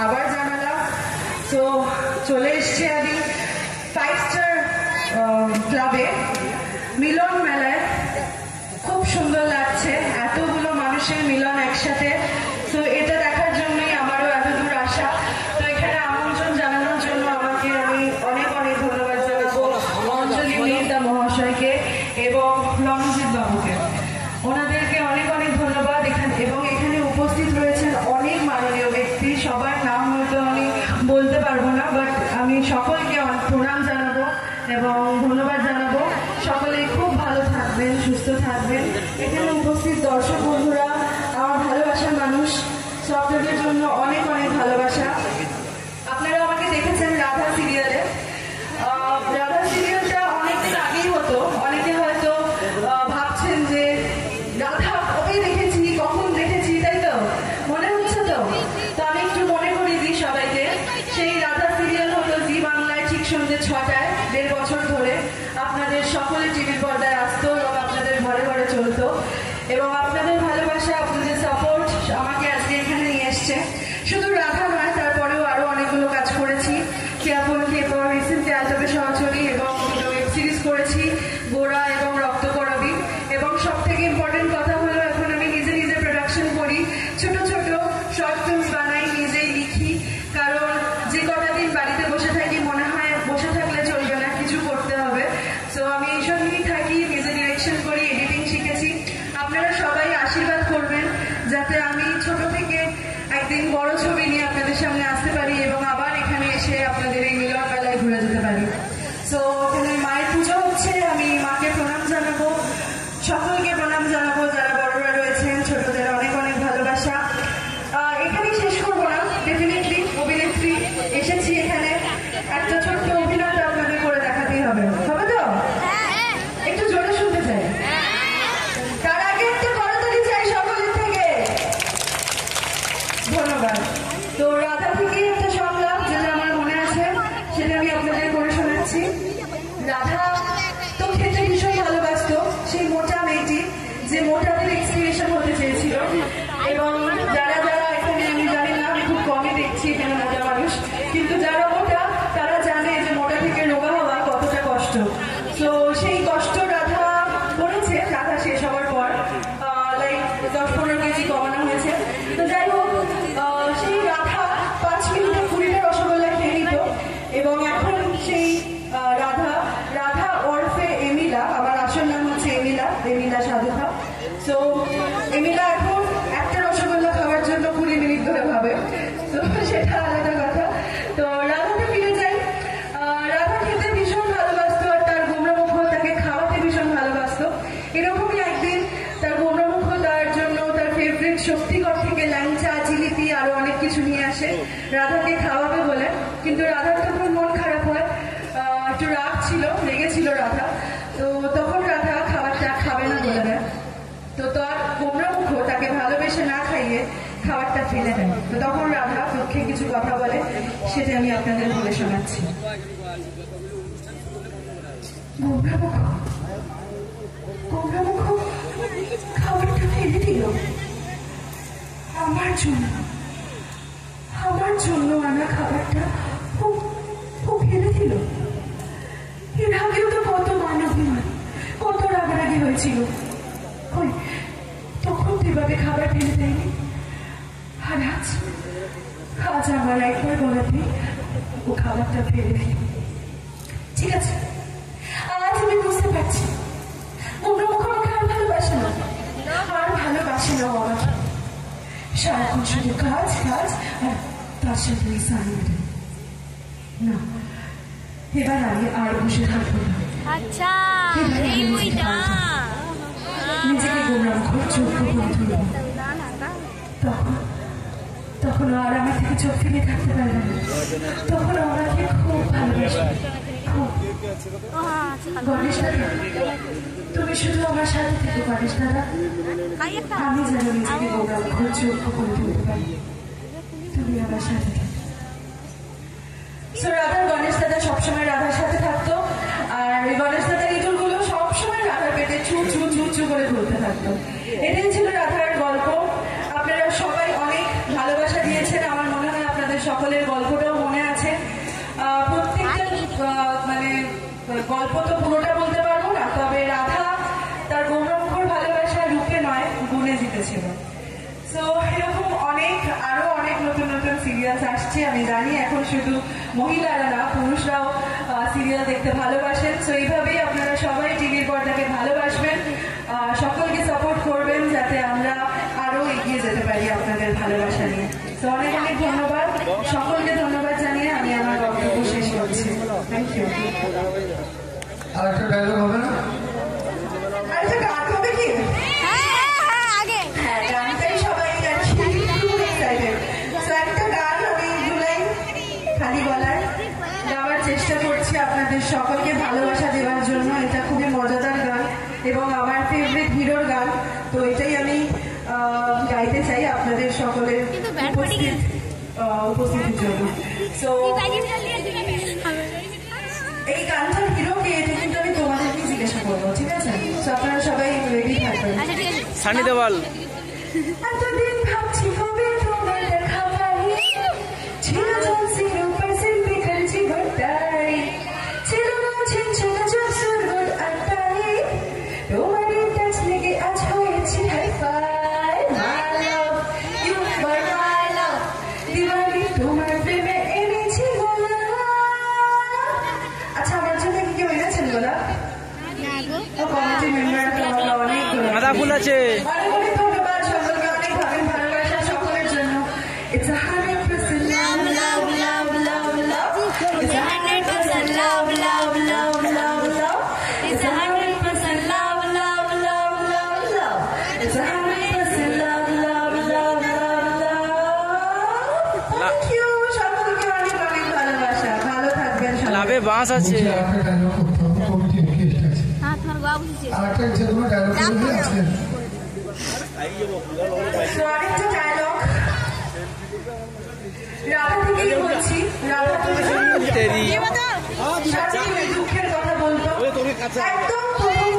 আবার জানালাম। তো চলে এসছি আমি 5 স্টার ক্লাবে মিলন মেলায়। খুব সুন্দর লাগছে, এতগুলো মানুষের মিলন একসাথে। তো এটা দেখার জন্যই আমারও এত দূর আসা। তো এখানে আমন্ত্রণ জানানোর জন্য আমাকে আমি অনেক অনেক ধন্যবাদ জানাবো অঞ্জলি মেহতা মহাশয়কে এবং রণজিৎ বাবুকে, ওনাদেরকে অনেক অনেক ধন্যবাদ। এবং এখানে উপস্থিত রয়েছেন অনেক মাননীয় ব্যক্তি, সবার নাম হয়তো আমি বলতে পারবো না, বাট আমি সকলকে প্রণাম জানাবো এবং ধন্যবাদ জানাবো। সকলে খুব ভালো থাকবেন, সুস্থ থাকবেন। এখানে উপস্থিত দর্শক বন্ধুরা, আমার ভালোবাসার মানুষ, সকলের জন্য অনেক অনেক ভালোবাসা। আপনারা আমাকে দেখেছেন রাধা সিরিয়ালে। রাধা সিরিয়ালটা অনেকদিন আগেই হতো। অনেকে হয়তো ভাবছেন যে রাধা কবে দেখেছি, কখন দেখেছি, তাই তো মনে হচ্ছে। তো আমি একটু মনে করিয়ে দিই সবাইকে। সেই রাধা সিরিয়াল হতো জি বাংলায় ঠিক সন্ধ্যে 6টায়, 1.5 বছর ধরে আপনাদের সকলের টিভির পর্দায় আসতো এবং আপনাদের ঘরে ঘরে চলতো। এবং আপনাদের ভালোবাসা, আপনাদের সাপোর্ট আমাকে আজকে এখানে নিয়ে এসছে। শুধু রাধা নয়, তারপরেও আরো অনেকগুলো কাজ করেছি। রিসেন্টলি আলতাপে সহচরী এবং ওয়েব সিরিজ করেছি, গোড়া এবং রক্ত করবি। এবং সব থেকে ইম্পর্টেন্ট কথা হলো, এখন আমি নিজে নিজে প্রোডাকশন করি, ছোট ছোট শর্ট ফিল্ম বানাই, নিজেই লিখি। কারণ যে কটা দিন বাড়িতে বসে থাকি মনে হয় বসে থাকলে চলবে না, কিছু করতে হবে। সো আমি এইসব নিয়েই থাকি, নিজে ডিরেকশন করি, এডিটিং শিখেছি। আপনারা সবাই আশীর্বাদ করবেন যাতে আমি ছোট থেকে একদিন বড় ছবি নিয়ে আপনাদের সামনে আসতে পারি এবং আবার এখানে এসে আপনাদের এই মিলন মেলায় ঘুরে যেতে পারি। সো এখানে মায়ের পুজো হচ্ছে, আমি মাকে প্রণাম জানাবো, সকলকে প্রণাম জানাবো যারা বড়রা রয়েছেন, ছোটদের অনেক অনেক ভালোবাসা। এখানেই শেষ করবো না, ডেফিনেটলি অভিনেত্রী এসেছি এখানে, একটা ছোট্ট অভিনয় আপনাদের করে দেখাতেই হবে, হবে তো? একটু জোরে শুনতে চাই, তার আগে একটা করতালি চাই সকলের থেকে। ধন্যবাদ। তো রাধা থেকে একটা সংলাপ যেটা আমার মনে আছে, সেটা আমি আপনাদের করে শোনাচ্ছি। রাধা তো খেতে ভীষণ ভালোবাসতো, সেই মোটা মেয়েটি যে মোটাদের এক্সপিরিয়েশন হতে চেয়েছিল। এবং যারা যারা এখানে, আমি জানি না, আমি খুব কমই দেখছি এখানে মোটা মানুষ, কিন্তু যারা মোটা তারা জানে যে মোটা থেকে রোগা হওয়া কতটা কষ্ট। তো সেই কষ্ট রাধা করেছে। রাধা শেষ হওয়ার পর লাইক 10-15 কেজি কমানো হয়েছে। তো যাই হোক, সেই রাধা 5 মিনিটে 20টা রসগোল্লা খেয়ে নিত। এবং এখন সেই রাধা ওরফে এমিলা, আমার আসল নাম হচ্ছে এমিলা সাধুখা। তো এমিলা এখন একটা রসগোল্লা খাওয়ার জন্য 20 মিনিট ধরে ভাবে, তো সেটা আলাদা কথা। তো রাধাতে ফিরে যাই। রাধা খেতে ভীষণ ভালোবাসতো আর তার গোমরামুখ তাকে খাওয়াতে ভীষণ ভালোবাসতো। এরকমই একদিন তার গোমরামুখ তার জন্য তার ফেভারিট শক্তিগড় থেকে ল্যাংচা, জিলিপি আরো অনেক কিছু নিয়ে আসে রাধাকে খাওয়াবে বলে। কিন্তু রাধার তখন মন খারাপ হয়, একটু রাগ ছিল, লেগেছিল রাধা। তো তখন রাধা খাবারটা খাবে না বলে দেয়। তো তার গোমরামুখ তাকে ভালোবেসে না খাইয়ে খাবারটা ফেলে দেয়। তো তখন রাধা পক্ষে কিছু কথা বলে, সেটা আমি আপনাদের বলে শোনাচ্ছি। গোমরামুখ খাবারটা ফেলে দিল আমার জন্য আনা খাবারটা ও ফেলে দিল। এর আগেও তো কত মানবিমান, কত রাগারাগি হয়েছিল, তখন তো এভাবে খাবার ফেলে দেয়নি। আর আজ আমার একবার বলাতে ও খাবারটা ফেলে দিল। ঠিক আছে, আজ আমি বুঝতে পারছি গোমরামুখ আমাকে আর ভালোবাসে না, আমাকে সারাক্ষণ শুধু কাজ আর তার সাথে না। এবার আমি আর বসে থাকবো না। নিজেকে গোমরামুখ চোখ তুলব। তখন আর আমার থেকে চোখ ফিরে থাকতে পারবে না। তখন আমাকে খুব ভালোবাসবে। গণেশ দাদা, তুমি শুধু আমার সাথে থেকে গণেশ দাদা, আমি যেন নিজেকে গোমরামুখ চোখ করে তুলতে পারি। তুমি আমার সাথে থাকো। রাধার গণেশ দাদা সবসময় রাধার সাথে থাকতো, আর গণেশ দাদার ইঁদুরগুলো সবসময় রাধার পেটে চু চু চু চু করে ঘুরতে থাকতো। এটাই ছিল রাধার গল্প। আপনারা সবাই অনেক ভালোবাসা দিয়েছেন, আমার মনে হয় আপনাদের সকলের গল্পটাও মনে আছে। প্রত্যেকটা মানে গল্প তো পুরোটা বলতে পারবো না, তবে রাধা তার গৌরবঙ্কর ভালোবাসা রূপে নয় গুণে জিতেছিল। সো এরকম আরো অনেক নতুন নতুন সিরিয়ালস আসছে। আমি জানি এখন শুধু মহিলারা না, পুরুষরাও সিরিয়াল দেখতে ভালোবাসেন। সো এইভাবেই আপনারা সবাই টিভির পর্দাকে ভালোবাসবেন, সকলকে সাপোর্ট করবেন যাতে আমরা আরো এগিয়ে যেতে পারি আপনাদের ভালোবাসা নিয়ে। তো অনেক অনেক ধন্যবাদ, সকলকে ধন্যবাদ জানিয়ে আমি আমার বক্তব্য শেষ করছি। Thank you. আরেকটা ডায়লগ হবে না? আরেকটা গান হবে কি? হ্যাঁ, গানটাই সবাই খুব এক্সাইটেড। সো একটা গান আমি জুলাই খালি গলার গাওয়ার চেষ্টা করছি আপনাদের সকলকে ভালোবাসা দেওয়ার জন্য। এটা খুবই মজাদার গান এবং আমার ফেভারিট হিরোর গান। তো এটাই আমি গাইতে চাই আপনাদের সকলের উপস্থিতির জন্য। সো এই গানটার হিরোকে, এটা কিন্তু আমি তোমাদেরকে জিজ্ঞাসা করবো, ঠিক আছে? তো আপনারা সবাই রেডি থাকবেন। সানি দেওয়াল। এতদিন ভাবছি কবে তোমার দেখা পাই, ছিল চলছি রূপার পিঠের জীবনটাই, ছিল না ছিনছিল জসুর গুড আটাই, তোমার টাচ লেগে আজ হয়েছি হাইফাই। My love you for my love, Diwali তোমার প্রেমে এনেছি গোলা। আচ্ছা, আমার জন্য কি কেউ এনেছেন গোলা? কমিটি মেম্বার অনেক গাঁদা ফুল আছে। অনেক ধন্যবাদ সকলকে, অনেক ভালোবাসা সকলের জন্য। It's 100% love, love, love, love, love. It's 100% love, love, love, love, love. It's 100% love, love, love, love, love. It's 100% love, love, love, love, love. Thank you. সকলকে অনেক অনেক ভালোবাসা। ভালো থাকবেন সবাই। লাভে বাঁশ আছে। আরেকটা ডায়লগ করতে হবে, কমিটি গেস্ট আছে। আরেকটা যে কোনো ডায়লগ করবে আছে। আরেকটা ডায়লগ রাধা থেকেই বলছি। রাধা তুমি দুঃখের কথা বলতো একদম প্রথম